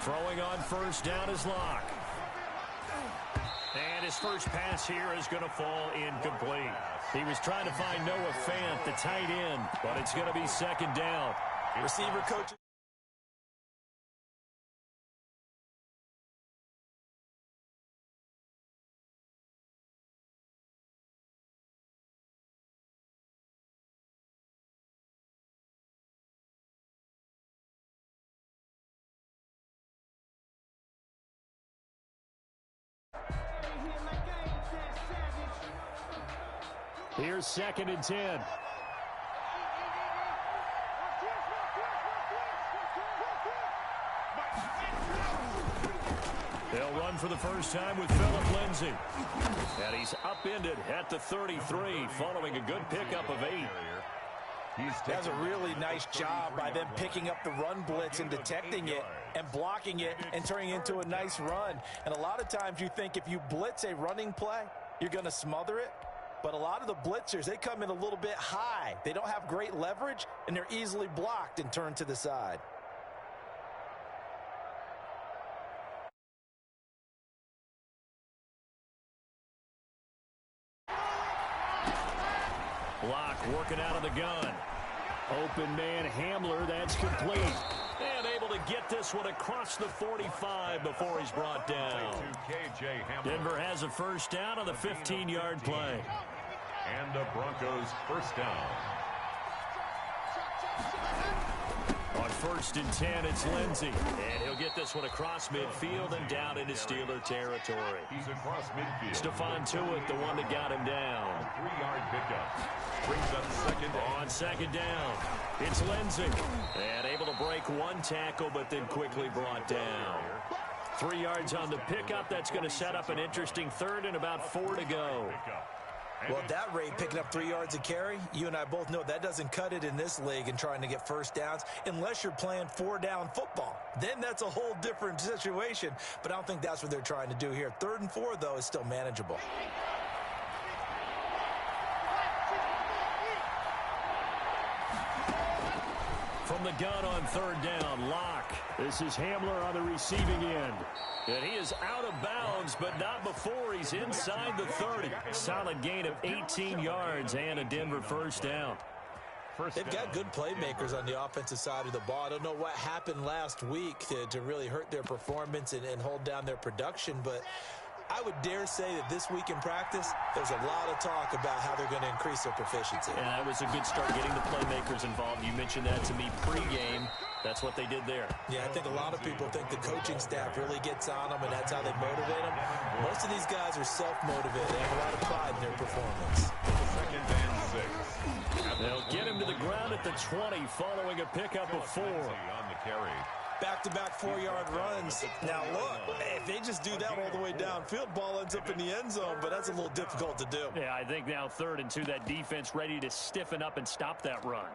Throwing on first down is Locke. And his first pass here is going to fall incomplete. He was trying to find Noah Fant, the tight end, but it's going to be second down. Receiver coach. Here's second and 10. They'll run for the first time with Phillip Lindsay. And he's upended at the 33 following a good pickup of 8. That's a really nice job by them picking up the run blitz and detecting it and blocking it and turning it into a nice run. And a lot of times you think if you blitz a running play, you're going to smother it. But a lot of the blitzers, they come in a little bit high. They don't have great leverage, and they're easily blocked and turned to the side. Block working out of the gun. Open man Hamler, that's complete. And able to get this one across the 45 before he's brought down. Denver has a first down on the 15-yard play. And the Broncos first down. On first and 10, it's Lindsay. And he'll get this one across midfield and down into Steeler territory. He's across midfield. Stephon Tuitt, the one that got him down. 3-yard pickup. Brings up second down. On second down, it's Lindsay. And able to break one tackle, but then quickly brought down. 3 yards on the pickup. That's going to set up an interesting third and about 4 to go. Well, at that rate, picking up 3 yards a carry, you and I both know that doesn't cut it in this league and trying to get first downs unless you're playing 4-down football. Then that's a whole different situation, but I don't think that's what they're trying to do here. 3rd and 4, though, is still manageable. From the gun on 3rd down, Locke. This is Hamler on the receiving end. And he is out of bounds, but not before he's inside the 30. Solid gain of 18 yards and a Denver first down. They've got good playmakers on the offensive side of the ball. I don't know what happened last week to really hurt their performance and hold down their production, but I would dare say that this week in practice, there's a lot of talk about how they're going to increase their proficiency. And that was a good start getting the playmakers involved. You mentioned that to me pregame. That's what they did there. Yeah, I think a lot of people think the coaching staff really gets on them, and that's how they motivate them. Most of these guys are self-motivated. They have a lot of pride in their performance. 2nd and 6. They'll get him to the ground at the 20 following a pickup of 4. On the carry. Back-to-back 4-yard runs. Now, look, if they just do that all the way downfield, ball ends up in the end zone, but that's a little difficult to do. Yeah, I think now 3rd and 2, that defense ready to stiffen up and stop that run.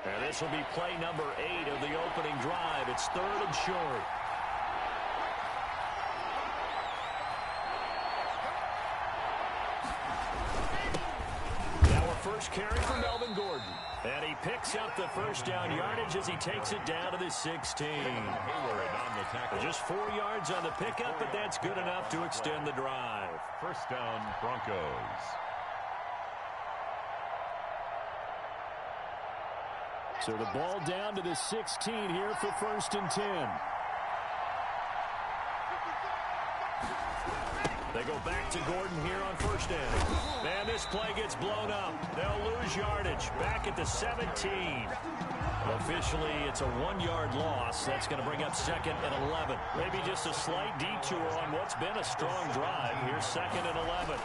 And this will be play number 8 of the opening drive. It's 3rd and short. First carry for Melvin Gordon. And he picks up the first down yardage as he takes it down to the 16. Just 4 yards on the pickup, but that's good enough to extend the drive. First down, Broncos. So the ball down to the 16 here for first and 10. They go back to Gordon here on first down. And this play gets blown up. They'll lose yardage back at the 17. Officially, it's a 1-yard loss. That's going to bring up 2nd and 11. Maybe just a slight detour on what's been a strong drive. Here's 2nd and 11.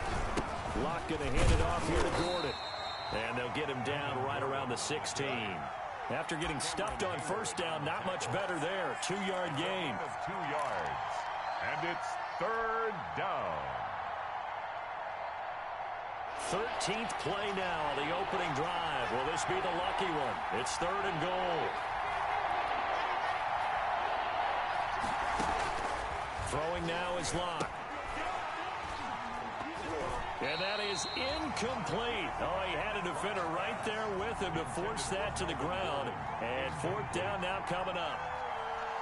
Locke going to hand it off here to Gordon. And they'll get him down right around the 16. After getting stuffed on first down, not much better there. 2-yard gain. 2 yards. And it's 3rd down. 13th play now, the opening drive. Will this be the lucky one? It's 3rd and goal. Throwing now is Locke. And that is incomplete. Oh, he had a defender right there with him to force that to the ground. And fourth down now coming up.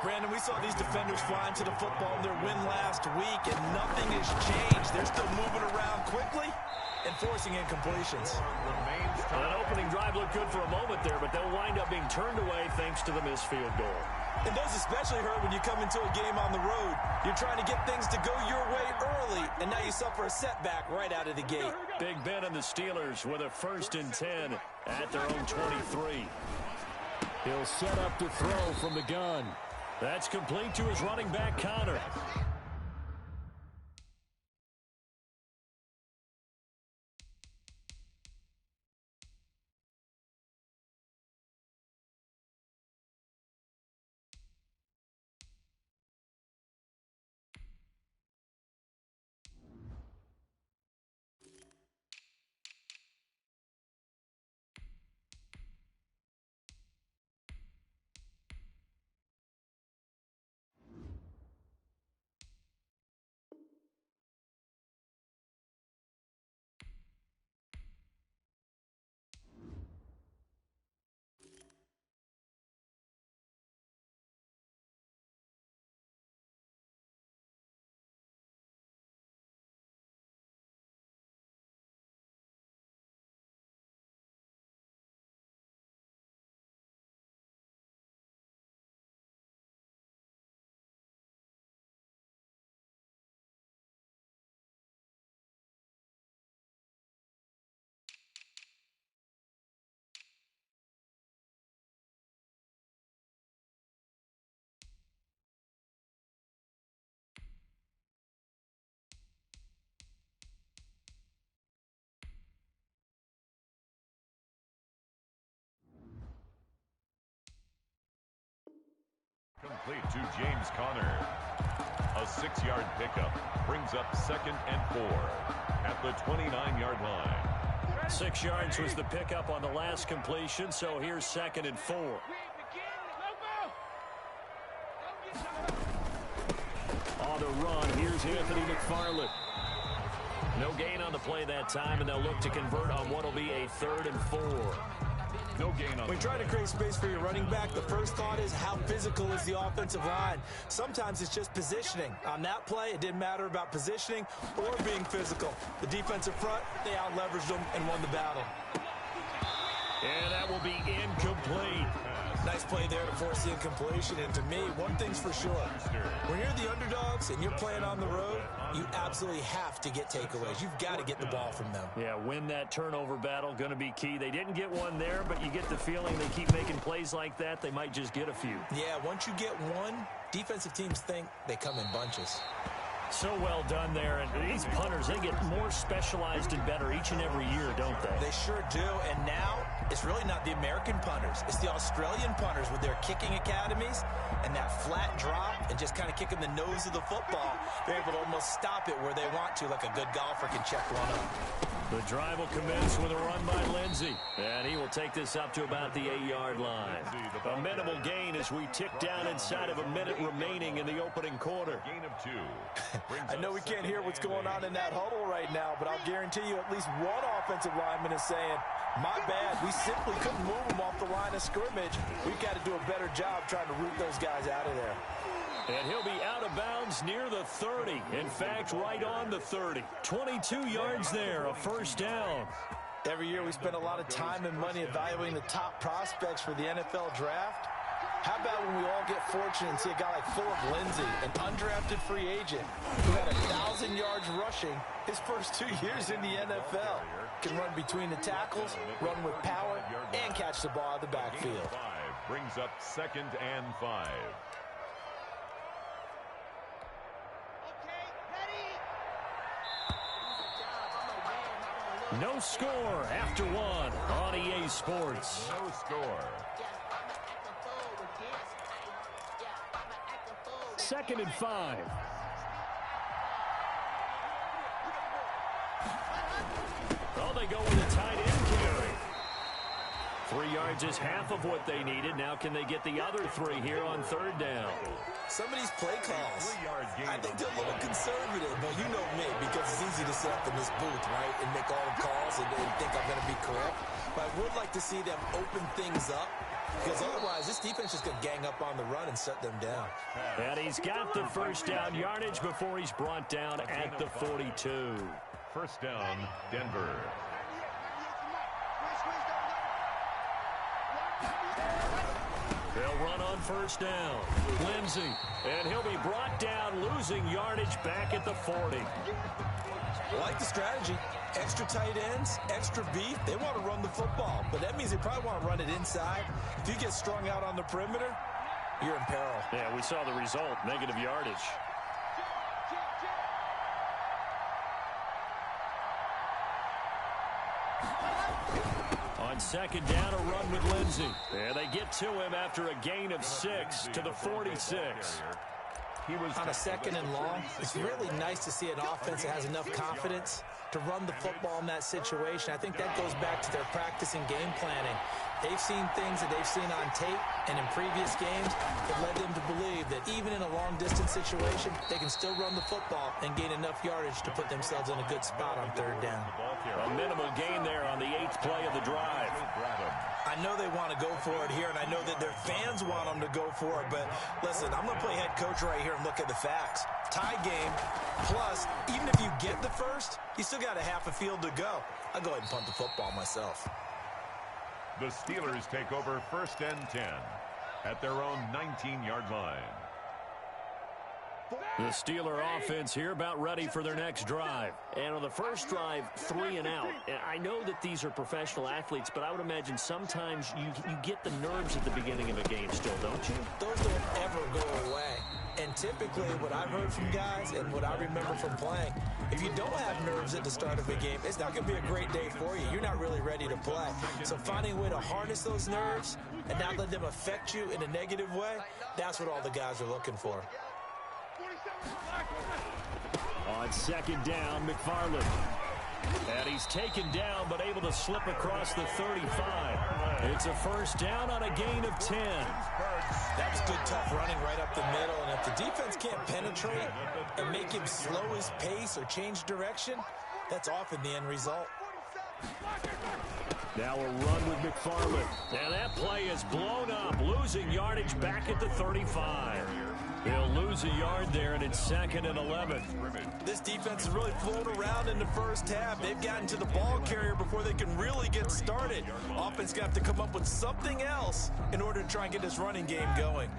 Brandon, we saw these defenders flying to the football in their win last week, and nothing has changed. They're still moving around quickly and forcing incompletions. That opening drive looked good for a moment there, but they'll wind up being turned away thanks to the missed field goal. And those especially hurt when you come into a game on the road. You're trying to get things to go your way early, and now you suffer a setback right out of the gate. Big Ben and the Steelers with a 1st and 10 at their own 23. He'll set up to throw from the gun. That's complete to his running back, Connor. Complete to James Conner. A 6-yard pickup brings up 2nd and 4 at the 29-yard line. 6 yards was the pickup on the last completion, so here's 2nd and 4. On the run, here's Anthony McFarland. No gain on the play that time, and they'll look to convert on what will be a 3rd and 4. No gain on. When trying to create space for your running back, the first thought is how physical is the offensive line. Sometimes it's just positioning. On that play, it didn't matter about positioning or being physical. The defensive front, they out-leveraged them and won the battle. And that will be incomplete. Nice play there to force the incompletion. And to me, one thing's for sure. When you're the underdogs and you're playing on the road, you absolutely have to get takeaways. You've got to get the ball from them. Yeah, win that turnover battle, going to be key. They didn't get one there, but you get the feeling they keep making plays like that, they might just get a few. Yeah, once you get one, defensive teams think they come in bunches. So well done there. And these punters, they get more specialized and better each and every year, don't they? They sure do. And now, it's really not the American punters. It's the Australian punters with their kicking academies and that flat drop and just kind of kicking the nose of the football. They're able to almost stop it where they want to, like a good golfer can check one up. The drive will commence with a run by Lindsey. And he will take this up to about the 8-yard line. A minimal gain as we tick down inside of a minute remaining in the opening quarter. Gain of 2. I know we can't hear what's going on in that huddle right now, but I'll guarantee you at least one offensive lineman is saying, my bad, we simply couldn't move them off the line of scrimmage. We've got to do a better job trying to root those guys out of there. And he'll be out of bounds near the 30. In fact, right on the 30. 22 yards there, a 1st down. Every year we spend a lot of time and money evaluating the top prospects for the NFL draft. How about when we all get fortunate and see a guy like Philip Lindsay, an undrafted free agent who had 1,000 yards rushing his first 2 years in the NFL. Can run between the tackles, run with power, and catch the ball out of the backfield. 5 brings up 2nd and 5. No score after 1 on EA Sports. No score. 2nd and 5. Oh, they go with a tight end carry. 3 yards is half of what they needed. Now can they get the other 3 here on 3rd down? Some of these play calls, I think they're a little conservative, but you know me, because it's easy to sit up in this booth, right, and make all the calls and think I'm going to be correct. But I would like to see them open things up, because otherwise this defense is going to gang up on the run and shut them down. And he's got the 1st down yardage before he's brought down at the 42. 1st down, Denver. They'll run on 1st down. Lindsey, and he'll be brought down, losing yardage back at the 40. I like the strategy. Extra tight ends, extra beef. They want to run the football, but that means they probably want to run it inside. If you get strung out on the perimeter, you're in peril. Yeah, we saw the result, negative yardage. On 2nd down, a run with Lindsey. And they get to him after a gain of 6 to the 46. He was on a 2nd and long. It's really nice to see an offense that has enough confidence to run the football in that situation. I think that goes back to their practice and game planning. They've seen things that they've seen on tape and in previous games that led them to believe that even in a long-distance situation, they can still run the football and gain enough yardage to put themselves in a good spot on 3rd down. A minimal gain there on the 8th play of the drive. I know they want to go for it here, and I know that their fans want them to go for it, but listen, I'm going to play head coach right here and look at the facts. Tie game, plus, even if you get the 1st, you still got a half a field to go. I'll go ahead and punt the football myself. The Steelers take over 1st and 10 at their own 19-yard line. The Steeler offense here about ready for their next drive. And on the first drive, 3 and out. And I know that these are professional athletes, but I would imagine sometimes you get the nerves at the beginning of a game still, don't you? Those don't ever go away. And typically what I've heard from guys and what I remember from playing, if you don't have nerves at the start of a game, it's not going to be a great day for you. You're not really ready to play. So finding a way to harness those nerves and not let them affect you in a negative way, that's what all the guys are looking for. On 2nd down, McFarland. And he's taken down, but able to slip across the 35. It's a 1st down on a gain of 10. That was good, tough running right up the middle. And if the defense can't penetrate and make him slow his pace or change direction, that's often the end result. Now a run with McFarland. And that play is blown up, losing yardage back at the 35. He'll lose a yard there, and it's 2nd and 11. This defense is really flown around in the first half. They've gotten to the ball carrier before they can really get started. Offense got to come up with something else in order to try and get this running game going.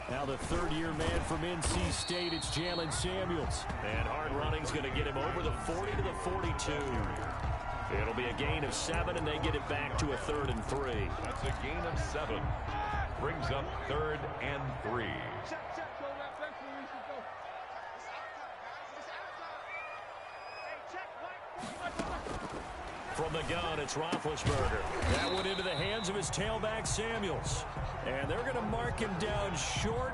Now the 3rd-year man from NC State, it's Jalen Samuels. And hard running's going to get him over the 40 to the 42. It'll be a gain of 7, and they get it back to a 3rd and 3. That's a gain of 7. Brings up 3rd and 3. From the gun, it's Roethlisberger. That went into the hands of his tailback, Samuels. And they're going to mark him down short,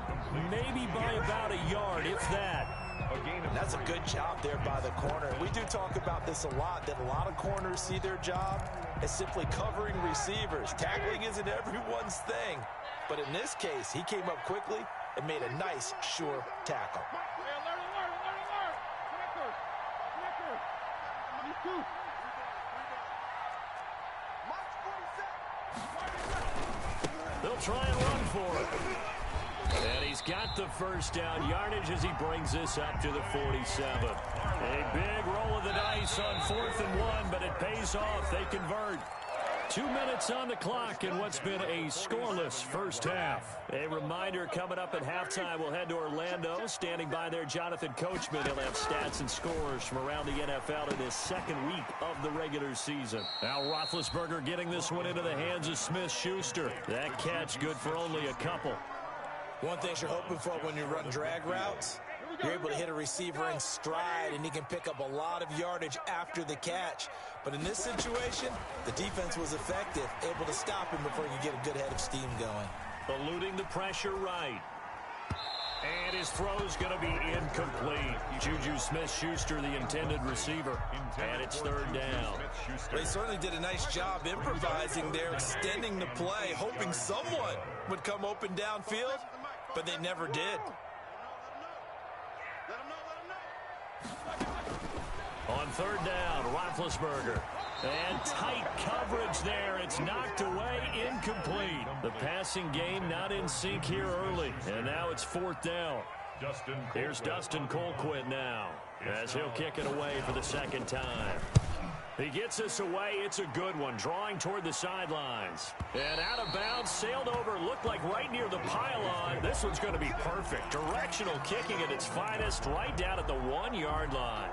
maybe by about a yard, if that. That's a good job there by the corner. We do talk about this a lot, that a lot of corners see their job as simply covering receivers. Tackling isn't everyone's thing. But in this case, he came up quickly and made a nice, sure tackle. They'll try and run for it. And he's got the 1st down yardage as he brings this up to the 47. A big roll of the dice on 4th and 1, but it pays off. They convert. 2 minutes on the clock in what's been a scoreless first half. A reminder, coming up at halftime, we'll head to Orlando. Standing by there, Jonathan Coachman. He'll have stats and scores from around the NFL in his 2nd week of the regular season. Now Roethlisberger getting this one into the hands of Smith-Schuster. That catch good for only a couple. One thing you're hoping for when you run drag routes, you're able to hit a receiver in stride, and he can pick up a lot of yardage after the catch. But in this situation, the defense was effective, able to stop him before you get a good head of steam going. Eluding the pressure right. And his throw's going to be incomplete. Juju Smith-Schuster, the intended receiver. And it's third down. They certainly did a nice job improvising there, extending the play, hoping someone would come open downfield, but they never did. On third down, Roethlisberger. And tight coverage there. It's knocked away, incomplete. The passing game not in sync here early. And now it's fourth down. Here's Dustin Colquitt now as he'll kick it away for the second time. He gets us away. It's a good one, drawing toward the sidelines. And out of bounds, sailed over, looked like right near the pylon. This one's going to be perfect. Directional kicking at its finest, right down at the 1-yard line.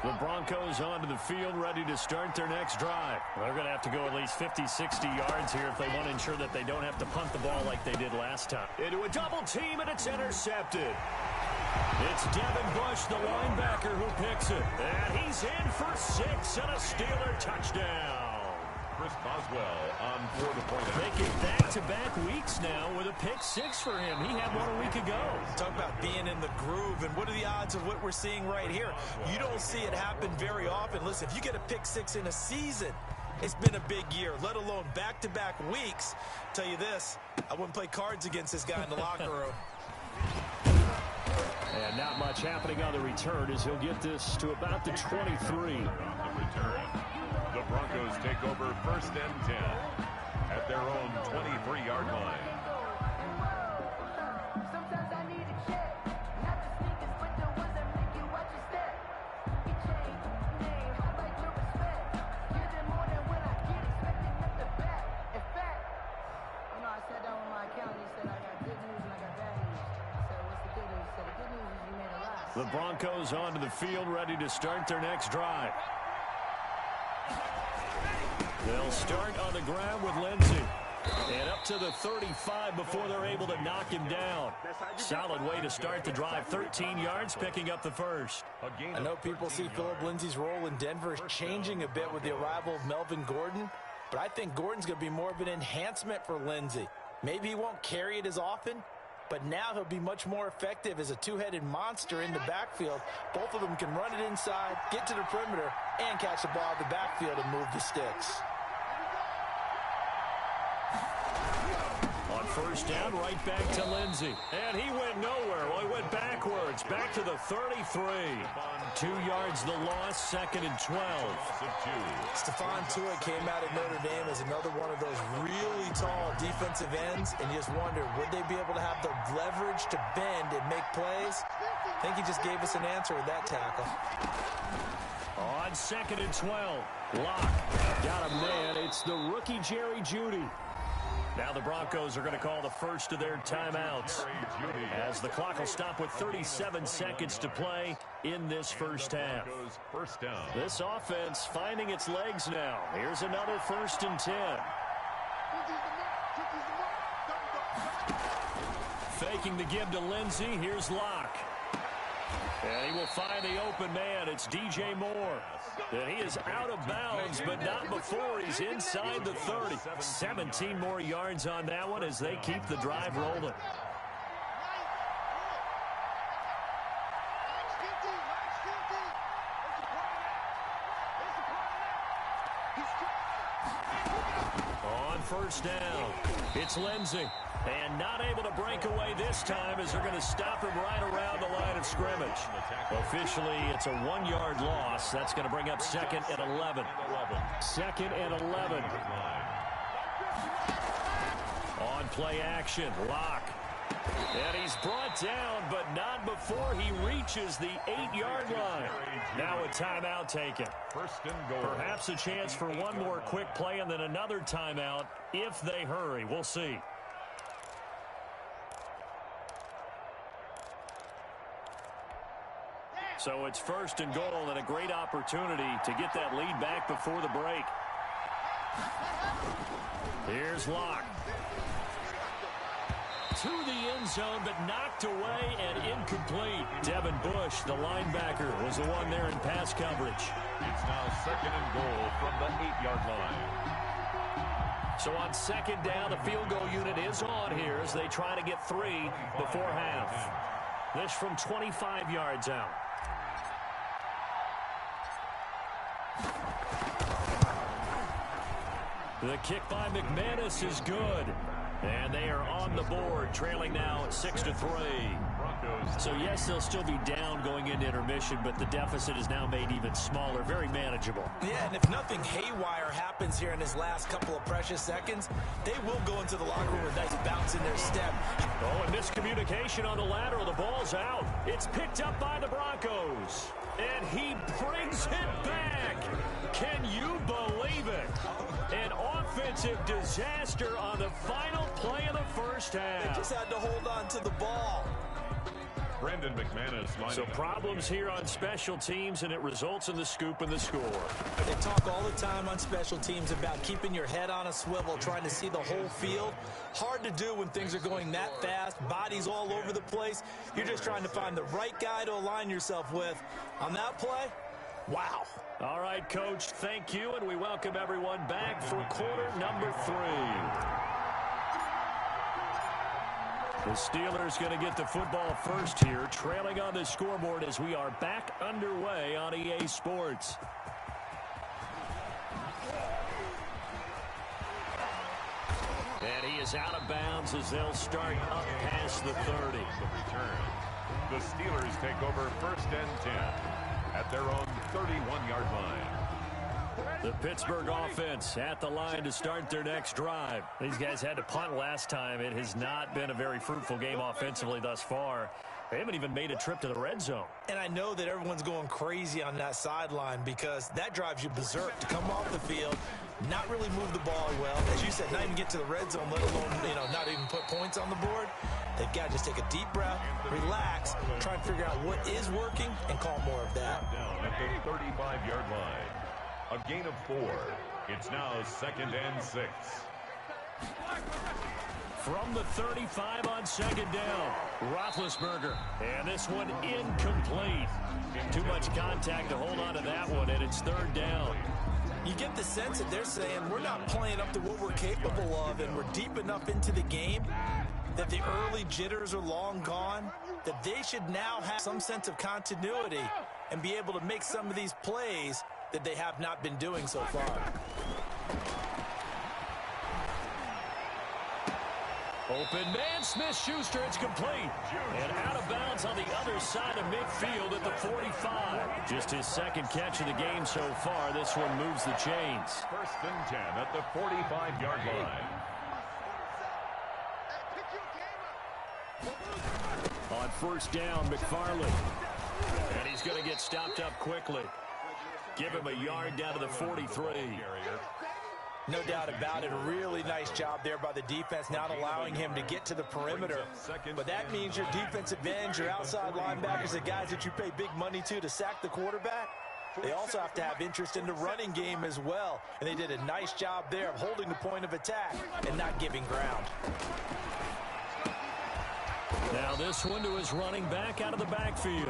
The Broncos onto the field, ready to start their next drive. They're going to have to go at least 50, 60 yards here if they want to ensure that they don't have to punt the ball like they did last time. Into a double team, and it's intercepted. It's Devin Bush, the linebacker, who picks it. And he's in for 6 and a Steeler touchdown. Chris Boswell on for the point. Making back-to-back weeks now with a pick 6 for him. He had one a week ago. Talk about being in the groove, and what are the odds of what we're seeing right here? You don't see it happen very often. Listen, if you get a pick 6 in a season, it's been a big year, let alone back-to-back weeks. Tell you this, I wouldn't play cards against this guy in the locker room. And not much happening on the return as he'll get this to about the 23. On the return, the Broncos take over first and 10 at their own 23-yard line. Sometimes I need a check, not the sneakers, but the ones that make you watch your step. Your chain, name, I like your respect. Give them more than when I get expecting at the back. In fact, you know, I sat down with my accountant. He said I got good news and I got bad news. I said, what's the good news? He said, the good news is you made a lot. The Broncos onto the field, ready to start their next drive. They'll start on the ground with Lindsey. And up to the 35 before they're able to knock him down. Solid way to start the drive. 13 yards, picking up the first. I know people see Phillip Lindsay's role in Denver is changing a bit with the arrival of Melvin Gordon, but I think Gordon's going to be more of an enhancement for Lindsay. Maybe he won't carry it as often, but now he'll be much more effective as a two-headed monster in the backfield. Both of them can run it inside, get to the perimeter, and catch the ball in the backfield and move the sticks. On first down, right back to Lindsey. And he went nowhere. Well, he went backwards, back to the 33. 2 yards the loss, second and 12. Stephon Tuitt came out of Notre Dame as another one of those really tall defensive ends, and you just wonder, would they be able to have the leverage to bend and make plays? I think he just gave us an answer with that tackle. On second and 12, Locke got a man. It's the rookie Jerry Jeudy. Now the Broncos are going to call the first of their timeouts as the clock will stop with 37 seconds to play in this first half. This offense finding its legs now. Here's another first and 10. Faking the give to Lindsey. Here's Locke. And he will find the open man. It's DJ Moore. And he is out of bounds, but not before he's inside the 30. 17 more yards on that one as they keep the drive rolling. On first down, it's Lindsey. And not able to break away this time as they're going to stop him right around the line of scrimmage. Officially, it's a 1-yard loss. That's going to bring up second and 11. Second and 11. On play action, Locke. And he's brought down, but not before he reaches the 8-yard line. Now a timeout taken. Perhaps a chance for one more quick play and then another timeout if they hurry. We'll see. So it's first and goal and a great opportunity to get that lead back before the break. Here's Locke. to the end zone, but knocked away and incomplete. Devin Bush, the linebacker, was the one there in pass coverage. It's now 2nd and goal from the 8-yard line. So on 2nd down, the field goal unit is on here as they try to get 3 before half. This from 25 yards out. The kick by McManus is good. And they are on the board, trailing now at 6-3. So, yes, they'll still be down going into intermission, but the deficit is now made even smaller, very manageable. Yeah, and if nothing haywire happens here in his last couple of precious seconds, they will go into the locker room with a nice bounce in their step. Oh, and miscommunication on the lateral. The ball's out. It's picked up by the Broncos. And he brings it back. Can you believe it? An offensive disaster on the final play of the first half. They just had to hold on to the ball. Brandon McManus. So problems here on special teams, and it results in the scoop and the score. They talk all the time on special teams about keeping your head on a swivel, trying to see the whole field. Hard to do when things are going that fast, bodies all over the place. You're just trying to find the right guy to align yourself with. On that play, wow. All right, Coach, thank you, and we welcome everyone back for quarter number 3. The Steelers going to get the football first here, trailing on the scoreboard as we are back underway on EA Sports. And he is out of bounds as they'll start up past the 30. The return. The Steelers take over 1st and 10 at their own 31-yard line. The Pittsburgh offense at the line to start their next drive. These guys had to punt last time. It has not been a very fruitful game offensively thus far. They haven't even made a trip to the red zone. And I know that everyone's going crazy on that sideline because that drives you berserk to come off the field, not really move the ball well. As you said, not even get to the red zone, let alone, not even put points on the board. They've got to just take a deep breath, relax, try and figure out what is working, and call more of that. Down at the 35-yard line. A gain of 4. It's now 2nd and 6. From the 35 on 2nd down, Roethlisberger. And this one incomplete. Too much contact to hold on to that one, and it's 3rd down. You get the sense that they're saying we're not playing up to what we're capable of, and we're deep enough into the game that the early jitters are long gone, that they should now have some sense of continuity and be able to make some of these plays that they have not been doing so far. Open man, Smith-Schuster, it's complete. And out of bounds on the other side of midfield at the 45. Just his 2nd catch of the game so far. This one moves the chains. 1st and 10 at the 45-yard line. On 1st down, McFarland. And he's going to get stopped up quickly. Give him a yard down to the 43. No doubt about it. A really nice job there by the defense, not allowing him to get to the perimeter. But that means your defensive ends, your outside linebackers, the guys that you pay big money to sack the quarterback, they also have to have interest in the running game as well. And they did a nice job there of holding the point of attack and not giving ground. Now this one to his running back out of the backfield.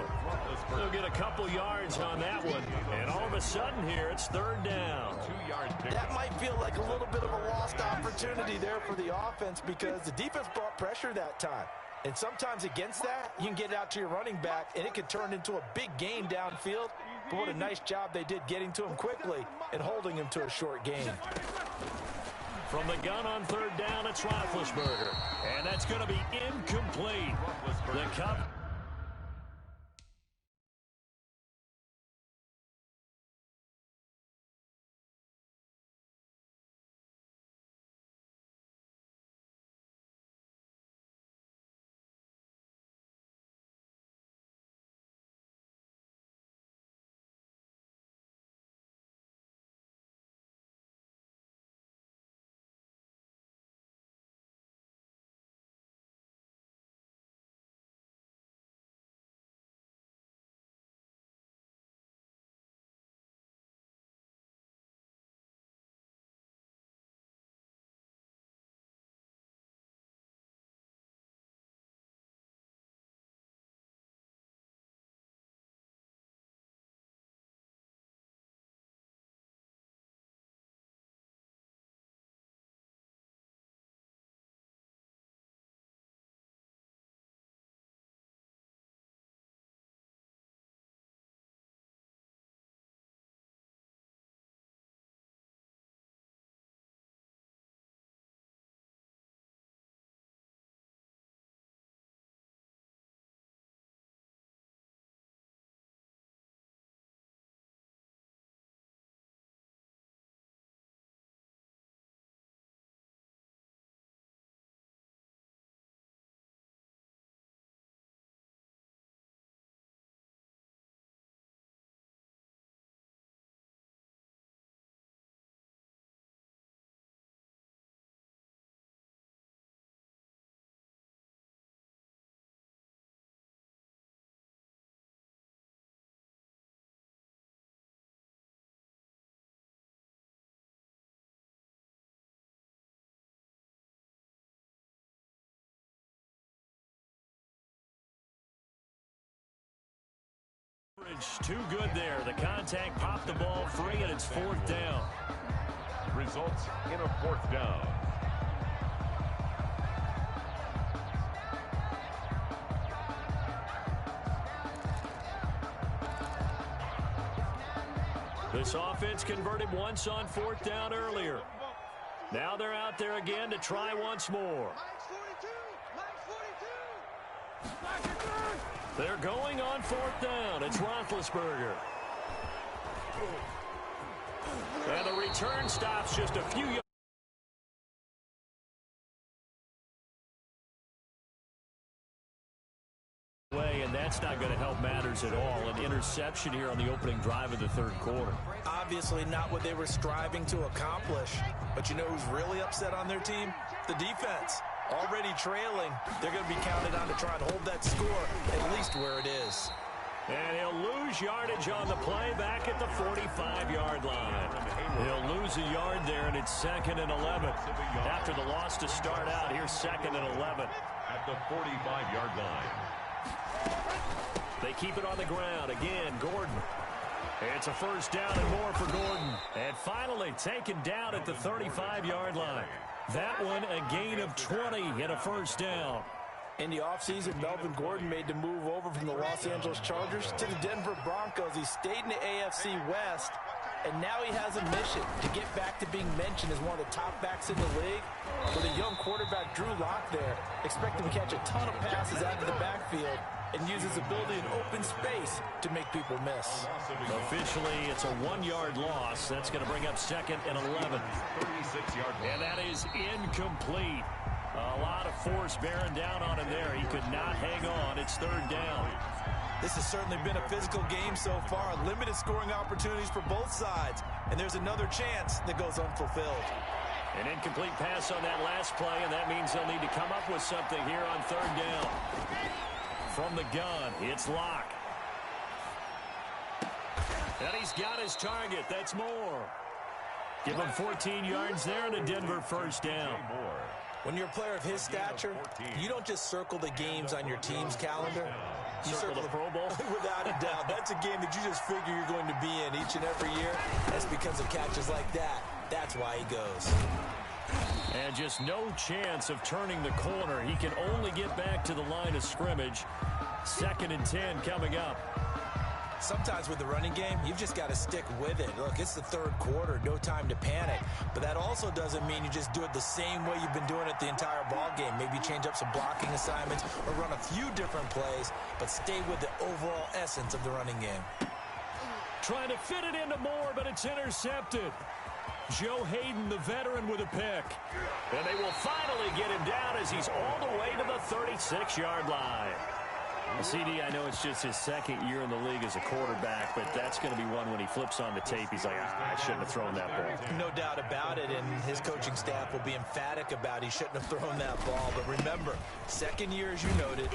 He'll get a couple yards on that one. And all of a sudden here, it's 3rd down. 2-yard pick. That might feel like a little bit of a lost opportunity there for the offense because the defense brought pressure that time. And sometimes against that, you can get it out to your running back, and it could turn into a big gain downfield. But what a nice job they did getting to him quickly and holding him to a short gain. From the gun on 3rd down, it's Roethlisberger. And that's going to be incomplete. The cover. coverage, too good there. The contact popped the ball free, and it's fourth down. Results in a fourth down. This offense converted once on fourth down earlier. Now they're out there again to try once more. They're going on fourth down. It's Roethlisberger. And the return stops just a few yards. And that's not going to help matters at all. An interception here on the opening drive of the third quarter. Obviously not what they were striving to accomplish. But you know who's really upset on their team? The defense. Already trailing. They're going to be counted on to try and hold that score at least where it is. And he'll lose yardage on the play back at the 45-yard line. He'll lose a yard there, and it's 2nd and 11. After the loss to start out, here's 2nd and 11. At the 45-yard line. They keep it on the ground. Again, Gordon. It's a first down and more for Gordon. And finally taken down at the 35-yard line. That one a gain of 20 and a first down. In the offseason, Melvin Gordon made the move over from the Los Angeles Chargers to the Denver Broncos. He stayed in the AFC West, and now he has a mission to get back to being mentioned as one of the top backs in the league. With a young quarterback, Drew Lock, there, expect him to catch a ton of passes out of the backfield and use his ability in open space to make people miss. Officially, it's a 1-yard loss. That's going to bring up 2nd and 11. 36-yard line. And that is incomplete. A lot of force bearing down on him there. He could not hang on. It's 3rd down. This has certainly been a physical game so far. Limited scoring opportunities for both sides. And there's another chance that goes unfulfilled. An incomplete pass on that last play, and that means they'll need to come up with something here on 3rd down. From the gun, it's Locke. And he's got his target. That's Moore. Give him 14 yards there and a Denver first down. When you're a player of his stature, you don't just circle the games on your team's calendar. You circle the Pro Bowl? Without a doubt. That's a game that you just figure you're going to be in each and every year. That's because of catches like that. That's why he goes. And just no chance of turning the corner. He can only get back to the line of scrimmage. 2nd and 10 coming up. Sometimes with the running game, you've just got to stick with it. Look, it's the 3rd quarter, no time to panic. But that also doesn't mean you just do it the same way you've been doing it the entire ball game. Maybe change up some blocking assignments or run a few different plays, but stay with the overall essence of the running game. Trying to fit it into Moore, but it's intercepted. Joe Hayden, the veteran, with a pick. And they will finally get him down as he's all the way to the 36-yard line. CD, I know it's just his 2nd year in the league as a quarterback, but that's going to be one when he flips on the tape. He's like, I shouldn't have thrown that ball. No doubt about it, and his coaching staff will be emphatic about he shouldn't have thrown that ball. But remember, 2nd year, as you noted,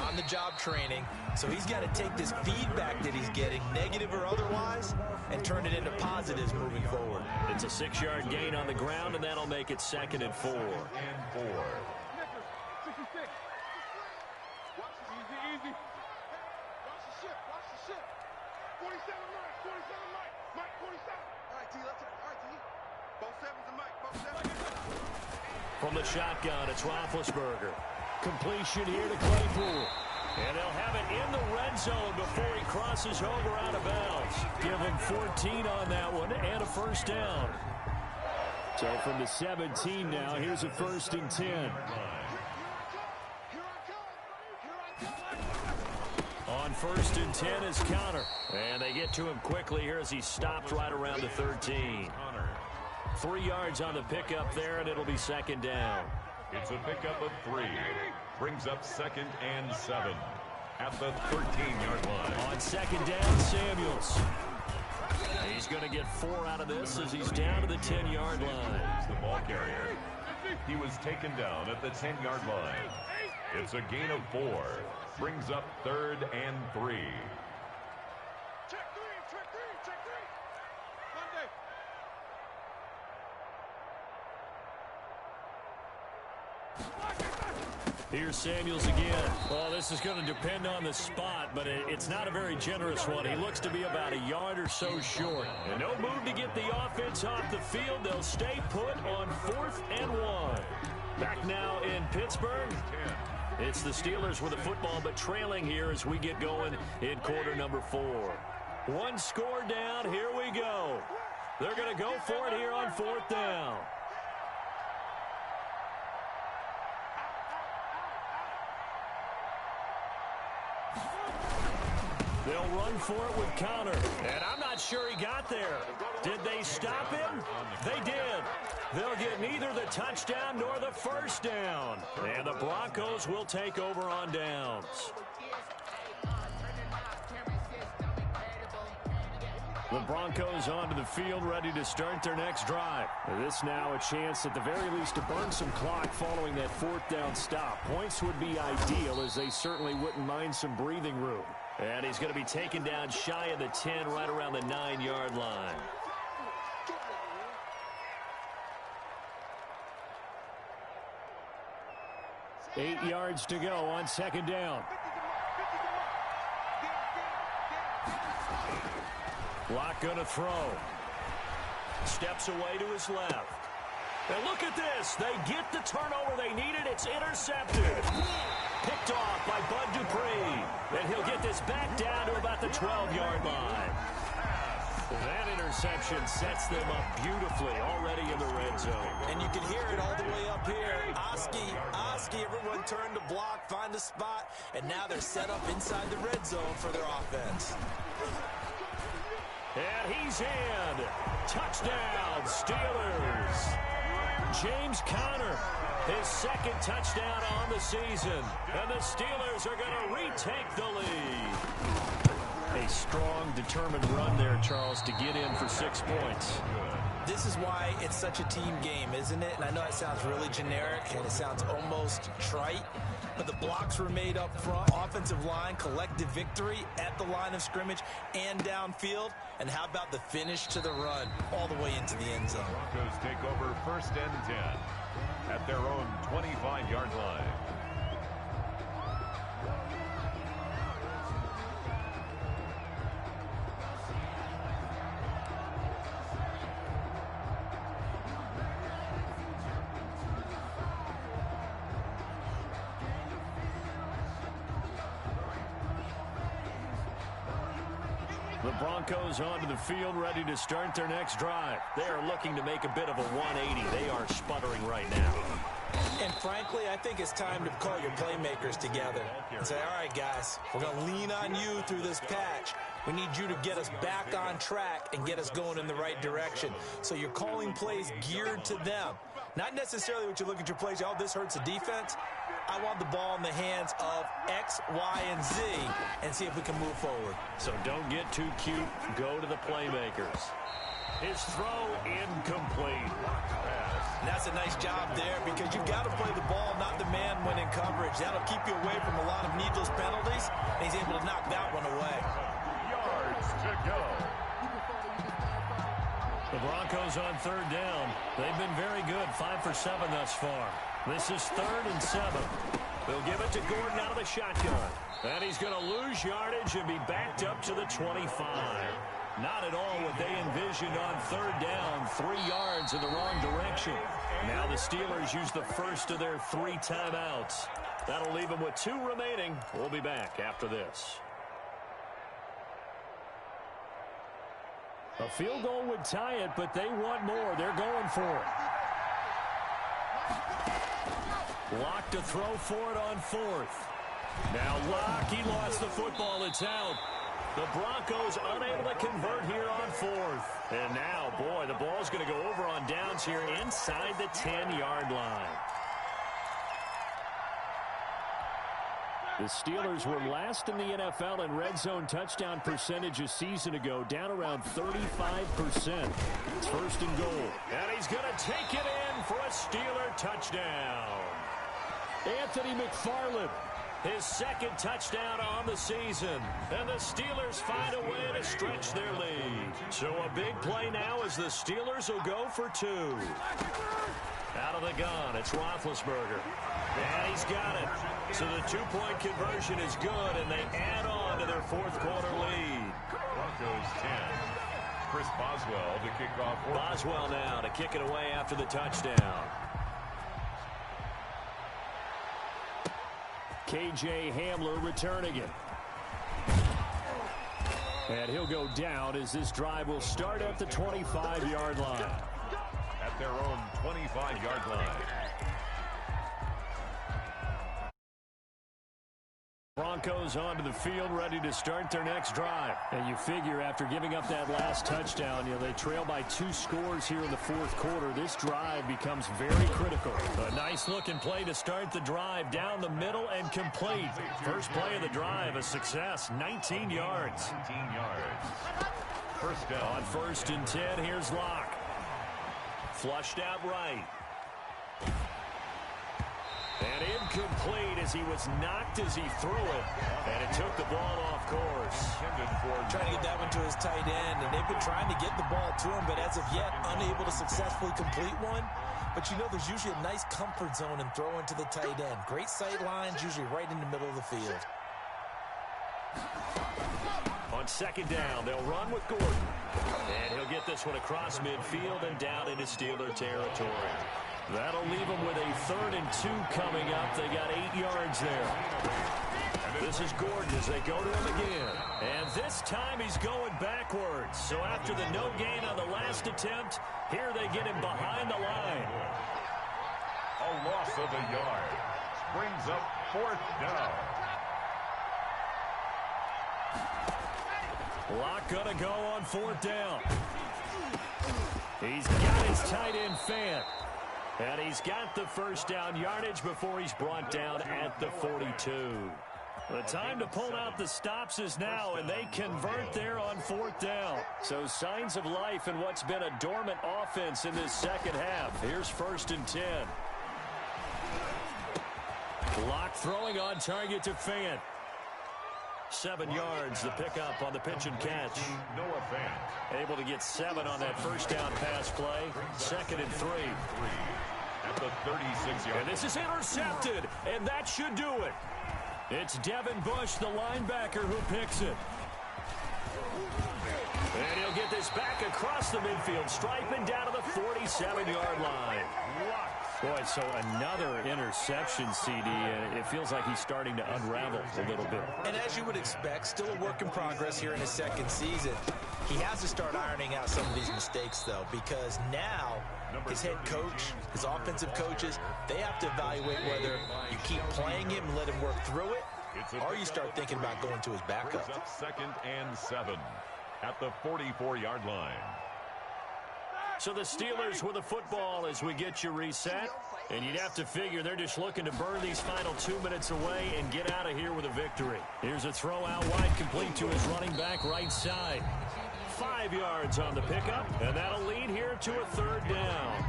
on-the-job training. So he's got to take this feedback that he's getting, negative or otherwise, and turn it into positives moving forward. It's a 6-yard gain on the ground, and that'll make it 2nd and 4. From the shotgun, it's Roethlisberger. Completion here to Claypool. And they'll have it in the red zone before he crosses over out of bounds. Give him 14 on that one and a first down. So from the 17 now, here's a 1st and 10. On 1st and 10 is Connor. And they get to him quickly here as he's stopped right around the 13. 3 yards on the pickup there, and it'll be 2nd down. It's a pickup of 3. Brings up 2nd and 7 at the 13-yard line. On 2nd down, Samuels. He's going to get 4 out of this as he's down to the 10-yard line. The ball carrier. He was taken down at the 10-yard line. It's a gain of 4. Brings up 3rd and 3. Here's Samuels again. Well, this is going to depend on the spot, but it's not a very generous one. He looks to be about a yard or so short. And no move to get the offense off the field. They'll stay put on 4th and 1. Back now in Pittsburgh. It's the Steelers with the football, but trailing here as we get going in quarter number 4. One score down. Here we go. They're going to go for it here on 4th down. They'll run for it with Connor. And I'm not sure he got there. Did they stop him? They did. They'll get neither the touchdown nor the first down. And the Broncos will take over on downs. The Broncos onto the field, ready to start their next drive. This now a chance at the very least to burn some clock following that 4th down stop. Points would be ideal, as they certainly wouldn't mind some breathing room. And he's going to be taken down shy of the 10, right around the 9-yard line. Eight yards to go on 2nd down. Locke going to throw. Steps away to his left. And look at this. They get the turnover they needed. It's intercepted. Picked off by Bud Dupree. And he'll get this back down to about the 12-yard line. That interception sets them up beautifully already in the red zone. And you can hear it all the way up here. Oski, everyone turned to block, find a spot, and now they're set up inside the red zone for their offense. And he's in. Touchdown, Steelers. James Conner, his 2nd touchdown on the season. And the Steelers are going to retake the lead. A strong, determined run there, Charles, to get in for 6 points. This is why it's such a team game, isn't it? And I know it sounds really generic and it sounds almost trite, but the blocks were made up front. Offensive line, collective victory at the line of scrimmage and downfield. And how about the finish to the run all the way into the end zone? Broncos take over 1st and 10 at their own 25-yard line. The Broncos onto the field, ready to start their next drive. They are looking to make a bit of a 180. They are sputtering right now. And frankly, I think it's time to call your playmakers together and say, all right, guys, we're going to lean on you through this patch. We need you to get us back on track and get us going in the right direction. So you're calling plays geared to them. Not necessarily what you look at your plays, oh, this hurts the defense. I want the ball in the hands of X, Y, and Z and see if we can move forward. So don't get too cute. Go to the playmakers. His throw incomplete. And that's a nice job there because you've got to play the ball, not the man when in coverage. That'll keep you away from a lot of needless penalties, and he's able to knock that one away. Yards to go. The Broncos on 3rd down. They've been very good, 5 for 7 thus far. This is 3rd and 7. They'll give it to Gordon out of the shotgun. And he's going to lose yardage and be backed up to the 25. Not at all what they envisioned on 3rd down. 3 yards in the wrong direction. Now the Steelers use the first of their 3 timeouts. That'll leave them with 2 remaining. We'll be back after this. A field goal would tie it, but they want more. They're going for it. Locke to throw for it on 4th. Now Locke, he lost the football. It's out. The Broncos unable to convert here on 4th. And now, boy, the ball's going to go over on downs here inside the 10-yard line. The Steelers were last in the NFL in red zone touchdown percentage a season ago, down around 35%. It's 1st and goal. And he's going to take it in for a Steeler touchdown. Anthony McFarland, his 2nd touchdown on the season. And the Steelers find a way to stretch their lead. So a big play now as the Steelers will go for 2. Out of the gun, it's Roethlisberger. And he's got it. So the two-point conversion is good, and they add on to their fourth quarter lead. Broncos 10. Chris Boswell to kick off. Boswell now to kick it away after the touchdown. K.J. Hamler returning it. And he'll go down as this drive will start at the 25-yard line. At their own 25-yard line. Broncos onto the field, ready to start their next drive. And you figure after giving up that last touchdown, they trail by 2 scores here in the fourth quarter. This drive becomes very critical. A nice-looking play to start the drive down the middle and complete. First play of the drive, a success, 19 yards. 19 yards. First down. On 1st and 10, here's Locke. Flushed out right. And incomplete as he was knocked as he threw it. And it took the ball off course. Trying to get that one to his tight end, and they've been trying to get the ball to him, but as of yet, unable to successfully complete one. But there's usually a nice comfort zone in throwing to the tight end. Great sight lines, usually right in the middle of the field. On 2nd down, they'll run with Gordon. And he'll get this one across midfield and down into Steeler territory. That'll leave them with a 3rd and 2 coming up. They got 8 yards there. This is Gordon as they go to him again. And this time he's going backwards. So after the no gain on the last attempt, here they get him behind the line. A loss of a yard. Brings up 4th down. Locke gonna go on 4th down. He's got his tight end Fant. And he's got the 1st down yardage before he's brought down at the 42. The time to pull out the stops is now, and they convert there on 4th down. So signs of life in what's been a dormant offense in this second half. Here's 1st and 10. Locke throwing on target to Fant. 7 yards, the pickup on the pitch and catch. Noah Fant. Able to get 7 on that 1st down pass play. 2nd and 3. At the 36-yard. And this is intercepted, and that should do it. It's Devin Bush, the linebacker, who picks it. And he'll get this back across the midfield, striping down to the 47-yard line. Boy, so another interception, CD, and it feels like he's starting to unravel a little bit. And as you would expect, still a work in progress here in his 2nd season. He has to start ironing out some of these mistakes, though, because now his head coach, his offensive coaches, they have to evaluate whether you keep playing him and let him work through it, or you start thinking about going to his backup. 2nd and 7 at the 44-yard line. So the Steelers with the football as we get you reset. And you'd have to figure they're just looking to burn these final 2 minutes away and get out of here with a victory. Here's a throw out wide, complete to his running back right side. 5 yards on the pickup, and that'll lead here to a 3rd down.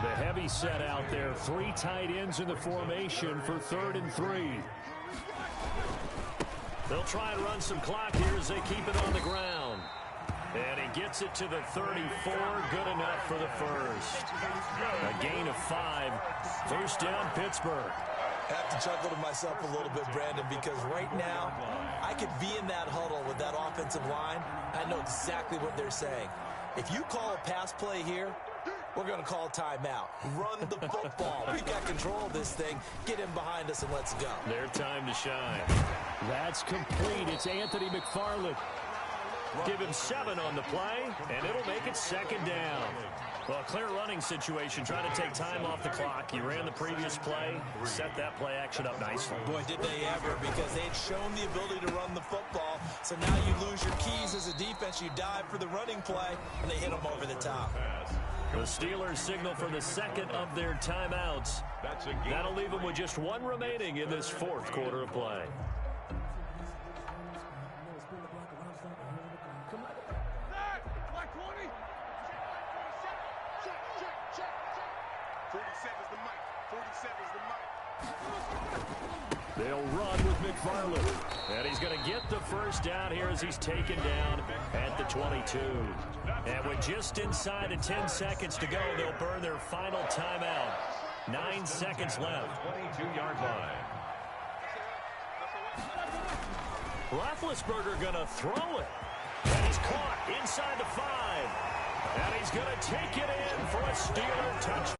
The heavy set out there. 3 tight ends in the formation for 3rd and 3. They'll try and run some clock here as they keep it on the ground. And he gets it to the 34. Good enough for the 1st. A gain of 5. 1st down, Pittsburgh. I have to chuckle to myself a little bit, Brandon, because right now I could be in that huddle with that offensive line. I know exactly what they're saying. If you call a pass play here, we're going to call a timeout. Run the football. We've got control of this thing. Get him behind us and let's go. Their time to shine. That's complete. It's Anthony McFarland. Give him 7 on the play, and it'll make it 2nd down. Well, clear running situation, trying to take time off the clock. You ran the previous play, set that play action up nicely. Boy, did they ever, because they had shown the ability to run the football. So now you lose your keys as a defense. You dive for the running play, and they hit them over the top. The Steelers signal for the 2nd of their timeouts. That'll leave them with just 1 remaining in this 4th quarter of play. They'll run with McFarland. And he's going to get the 1st down here as he's taken down at the 22. And with just inside of 10 seconds to go, they'll burn their final timeout. 9 seconds left. 22-yard line. Roethlisberger going to throw it. And he's caught inside the 5. And he's going to take it in for a Steeler touchdown.